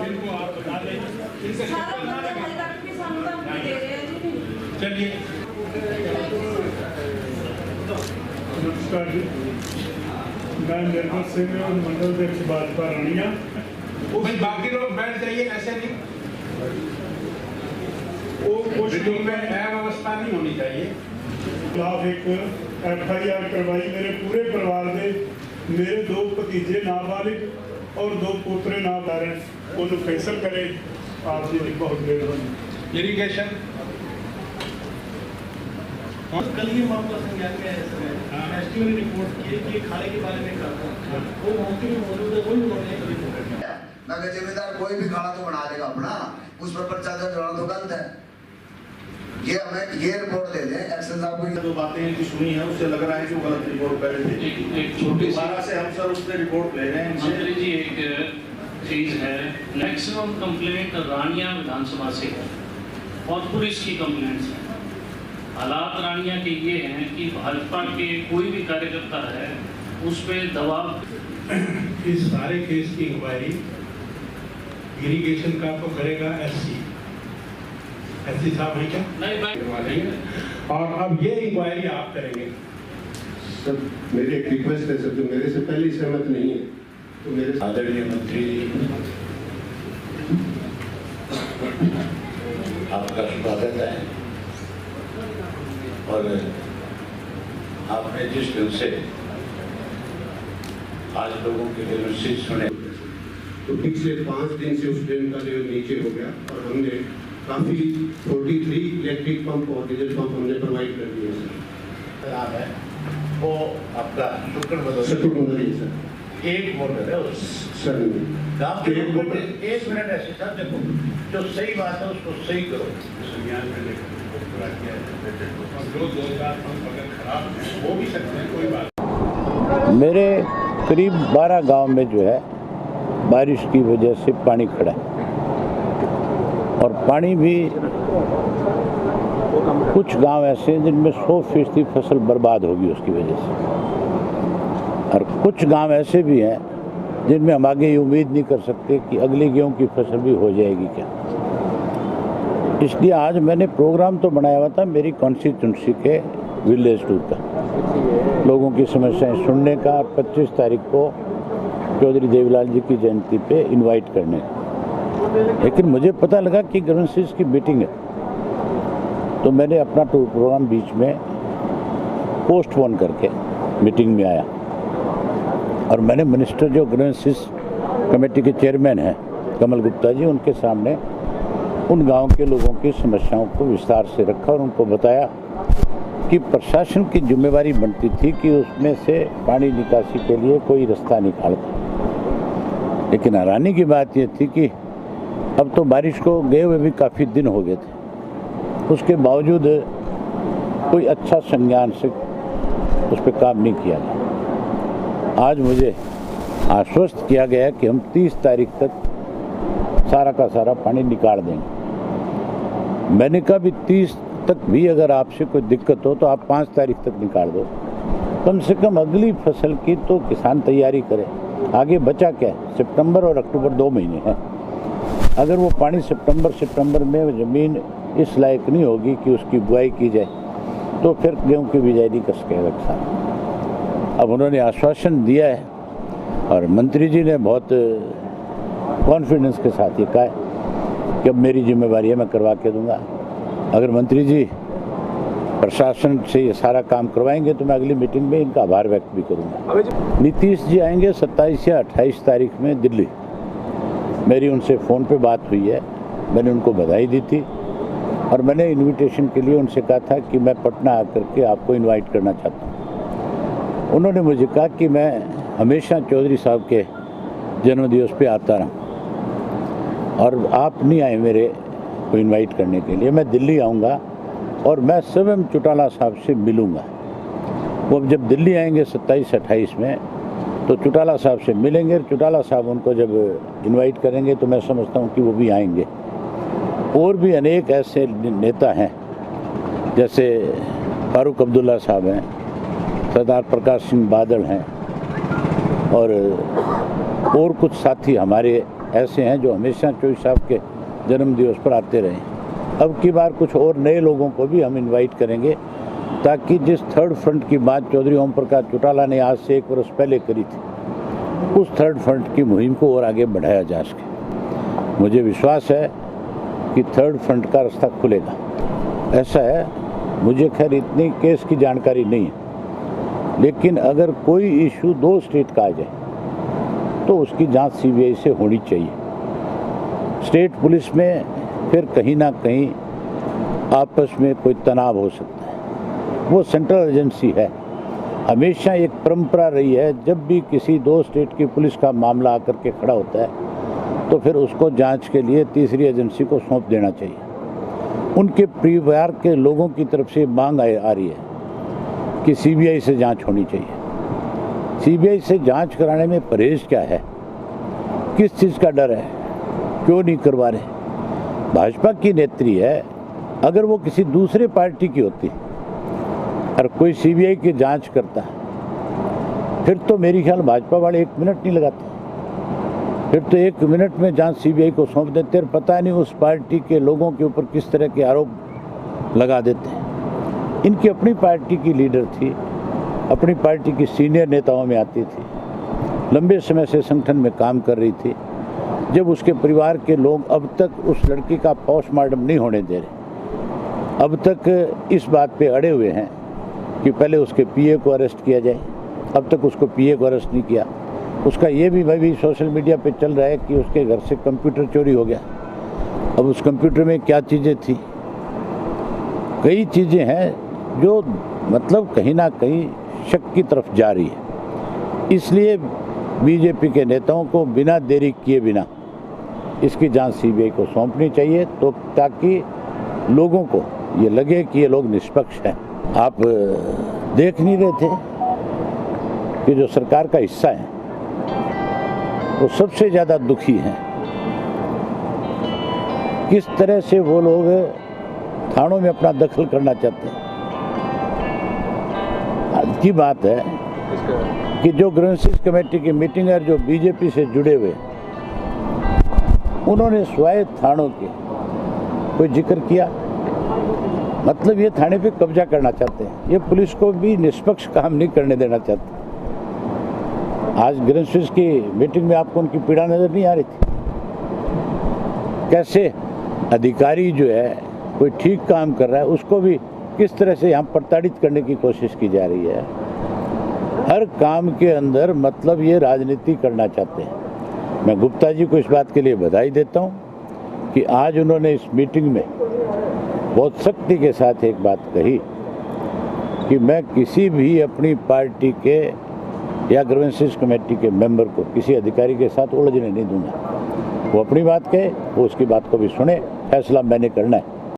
इनको आप बता दें, इनका चक्कर ना लगे। चलिए नमस्कार जी, मैं निर्मल सिंह मंडल अध्यक्ष भाजपा रानिया। भाई बाकी लोग बैठ जाइए, ऐसे नहीं, वो कुछ बिल्कुल में अव्यवस्था नहीं होनी चाहिए। खिलाफ एक FIR करवाई मेरे पूरे परिवार ने, मेरे 2 भतीजे नाबालिग और 2 पोतरे नाबालिग, उन्हें फैसल करे। आप जी की बहुत मेहरबानी। इरिगेशन कल ये मामला संज्ञान में है, एसडीओ ने रिपोर्ट की है कि खाने के बारे में कहा था, वो मौके में मौजूद है, वही उन्होंने रिपोर्ट किया। नगर जिम्मेदार कोई भी खाना तो बना लेगा अपना, उस पर पर्चा दर्ज होना तो गलत है। ये हमें ये रिपोर्ट दे दें, एक्शन साहब को। जो बातें इनकी सुनी है उससे लग रहा है कि वो गलत रिपोर्ट पहले थे। एक छोटी दोबारा से हम सर उस पर रिपोर्ट ले रहे हैं। मंत्री जी, एक चीज़ है, मैक्सिमम कंप्लेंट रानिया विधानसभा से है और पुलिस की कंप्लेंट्स हैं। हालात रानिया के ये हैं कि भाजपा के कोई भी कार्यकर्ता है उस पर दबाव। इस सारे केस की इंक्वायरी इरिगेशन का तो करेगा SC साहब है क्या? नहीं भाई, और अब ये इंक्वायरी आप करेंगे। सर मेरी एक रिक्वेस्ट है सर, जो मेरे से पहले सहमत नहीं है तो मेरे आदरणीय मंत्री जी, आपका स्वागत है। और आपने जिस ढंग से आज लोगों के ग्रीवेंसेस सुने, तो पिछले 5 दिन से उस ट्रेन का लेवल नीचे हो गया और हमने काफ़ी 43 इलेक्ट्रिक पंप और डीजल पंप हमने प्रोवाइड कर दिए नाम है वो आपका सर। शुक्रगुजारी सर। एक मोटर है उस सर गाँव के लोगों को 1 मिनट ऐसे सर, देखो जो सही बात है उसको सही करो। संज्ञान में लेकर पूरा किया है। और जो 2-4 पंप अगर खराब हैं वो भी सकते हैं, कोई बात। मेरे करीब 12 गांव में जो है बारिश की वजह से पानी खड़ा है और पानी भी कुछ गांव ऐसे हैं जिनमें 100% फसल बर्बाद होगी उसकी वजह से, और कुछ गांव ऐसे भी हैं जिनमें हम आगे ये उम्मीद नहीं कर सकते कि अगली गेहूं की फसल भी हो जाएगी क्या। इसलिए आज मैंने प्रोग्राम तो बनाया हुआ था मेरी कॉन्स्टिट्यूंसी के विलेज टूर का, लोगों की समस्याएं सुनने का, और 25 तारीख को चौधरी देवीलाल जी की जयंती पे इनवाइट करने का। लेकिन मुझे पता लगा कि ग्रीवेंसेस की मीटिंग है, तो मैंने अपना टूर प्रोग्राम बीच में पोस्टपोन करके मीटिंग में आया और मैंने मिनिस्टर जो ग्रीवेंसेस कमेटी के चेयरमैन हैं कमल गुप्ता जी, उनके सामने उन गांव के लोगों की समस्याओं को विस्तार से रखा और उनको बताया कि प्रशासन की जिम्मेवारी बनती थी कि उसमें से पानी निकासी के लिए कोई रास्ता निकालता। लेकिन हैरानी की बात यह थी कि अब तो बारिश को गए हुए भी काफ़ी दिन हो गए थे, उसके बावजूद कोई अच्छा संज्ञान से उस पर काम नहीं किया गया। आज मुझे आश्वस्त किया गया कि हम 30 तारीख तक सारा का सारा पानी निकाल देंगे। मैंने कहा भी 30 तक भी अगर आपसे कोई दिक्कत हो तो आप 5 तारीख तक निकाल दो, कम से कम अगली फसल की तो किसान तैयारी करे। आगे बचा क्या है, सितंबर और अक्टूबर 2 महीने हैं। अगर वो पानी सितंबर में ज़मीन इस लायक नहीं होगी कि उसकी बुआई की जाए तो फिर गेहूँ की बिजाई नहीं कर सकेगा किसान। अब उन्होंने आश्वासन दिया है और मंत्री जी ने बहुत कॉन्फिडेंस के साथ ये कहा है कि अब मेरी जिम्मेवारी है, मैं करवा के दूंगा। अगर मंत्री जी प्रशासन से ये सारा काम करवाएंगे तो मैं अगली मीटिंग में इनका आभार व्यक्त भी करूंगा। नीतीश जी आएंगे 27 या 28 तारीख में दिल्ली, मेरी उनसे फ़ोन पे बात हुई है, मैंने उनको बधाई दी थी और मैंने इनविटेशन के लिए उनसे कहा था कि मैं पटना आकर के आपको इनवाइट करना चाहता हूँ। उन्होंने मुझे कहा कि मैं हमेशा चौधरी साहब के जन्मदिवस पे आता रहा और आप नहीं आए मेरे को इनवाइट करने के लिए। मैं दिल्ली आऊँगा और मैं स्वयं चौटाला साहब से मिलूँगा। वो जब दिल्ली आएंगे 27-28 में तो चौटाला साहब से मिलेंगे। चौटाला साहब उनको जब इनवाइट करेंगे तो मैं समझता हूँ कि वो भी आएंगे। और भी अनेक ऐसे नेता हैं जैसे फारूक अब्दुल्ला साहब हैं, सरदार प्रकाश सिंह बादल हैं और कुछ साथी हमारे ऐसे हैं जो हमेशा चौधरी साहब के जन्मदिवस पर आते रहे। अब की बार कुछ और नए लोगों को भी हम इनवाइट करेंगे, ताकि जिस थर्ड फ्रंट की बात चौधरी ओम प्रकाश चौटाला ने आज से 1 वर्ष पहले करी थी, उस थर्ड फ्रंट की मुहिम को और आगे बढ़ाया जा सके। मुझे विश्वास है कि थर्ड फ्रंट का रास्ता खुलेगा। ऐसा है, मुझे खैर इतनी केस की जानकारी नहीं है, लेकिन अगर कोई इशू 2 स्टेट का आ जाए तो उसकी जांच सीबीआई से होनी चाहिए। स्टेट पुलिस में फिर कहीं ना कहीं आपस में कोई तनाव हो सकता है। वो सेंट्रल एजेंसी है, हमेशा एक परंपरा रही है, जब भी किसी 2 स्टेट की पुलिस का मामला आकर के खड़ा होता है तो फिर उसको जांच के लिए तीसरी एजेंसी को सौंप देना चाहिए। उनके परिवार के लोगों की तरफ से मांग आ रही है कि सीबीआई से जांच होनी चाहिए। सीबीआई से जांच कराने में परहेज क्या है, किस चीज़ का डर है, क्यों नहीं करवा रहे? भाजपा की नेत्री है, अगर वो किसी दूसरे पार्टी की होती और कोई सीबीआई की जांच करता फिर तो मेरी ख्याल भाजपा वाले 1 मिनट नहीं लगाते, फिर तो 1 मिनट में जांच सीबीआई को सौंप देते और पता नहीं उस पार्टी के लोगों के ऊपर किस तरह के आरोप लगा देते हैं। इनकी अपनी पार्टी की लीडर थी, अपनी पार्टी की सीनियर नेताओं में आती थी, लंबे समय से संगठन में काम कर रही थी। जब उसके परिवार के लोग अब तक उस लड़की का पोस्टमार्टम नहीं होने दे रहे, अब तक इस बात पे अड़े हुए हैं कि पहले उसके पीए को अरेस्ट किया जाए, अब तक उसको पीए को अरेस्ट नहीं किया। उसका ये भी सोशल मीडिया पे चल रहा है कि उसके घर से कंप्यूटर चोरी हो गया। अब उस कंप्यूटर में क्या चीज़ें थी, कई चीज़ें हैं जो मतलब कहीं ना कहीं शक की तरफ जा रही है। इसलिए बीजेपी के नेताओं को बिना देरी किए बिना इसकी जांच सीबीआई को सौंपनी चाहिए, तो ताकि लोगों को ये लगे कि ये लोग निष्पक्ष हैं। आप देख नहीं रहे थे कि जो सरकार का हिस्सा है वो सबसे ज़्यादा दुखी हैं। किस तरह से वो लोग थानों में अपना दखल करना चाहते हैं। आज की बात है कि जो ग्रीवेंसेस कमेटी की मीटिंग है, जो बीजेपी से जुड़े हुए, उन्होंने स्वायत्त थानों के कोई जिक्र किया, मतलब ये थाने पे कब्जा करना चाहते हैं। ये पुलिस को भी निष्पक्ष काम नहीं करने देना चाहते। आज ग्रीवेंसेस की मीटिंग में आपको उनकी पीड़ा नजर नहीं आ रही थी? कैसे अधिकारी जो है कोई ठीक काम कर रहा है उसको भी किस तरह से यहाँ प्रताड़ित करने की कोशिश की जा रही है। हर काम के अंदर मतलब ये राजनीति करना चाहते हैं। मैं गुप्ता जी को इस बात के लिए बधाई देता हूँ कि आज उन्होंने इस मीटिंग में बहुत सख्ती के साथ एक बात कही कि मैं किसी भी अपनी पार्टी के या ग्रीवेंसेस कमेटी के मेंबर को किसी अधिकारी के साथ उलझने नहीं दूंगा। वो अपनी बात कहे, वो उसकी बात को भी सुने, फैसला मैंने करना है।